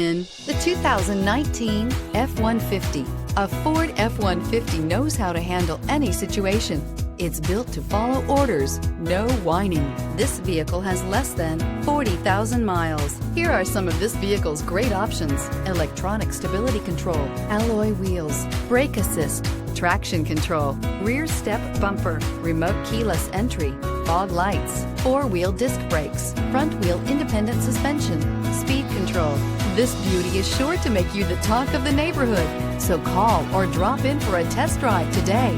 In the 2019 F-150. A Ford F-150 knows how to handle any situation. It's built to follow orders, no whining. This vehicle has less than 40,000 miles. Here are some of this vehicle's great options: electronic stability control, alloy wheels, brake assist, traction control, rear step bumper, remote keyless entry, fog lights, four-wheel disc brakes, front-wheel independent suspension, speed control. This beauty is sure to make you the talk of the neighborhood. So call or drop in for a test drive today.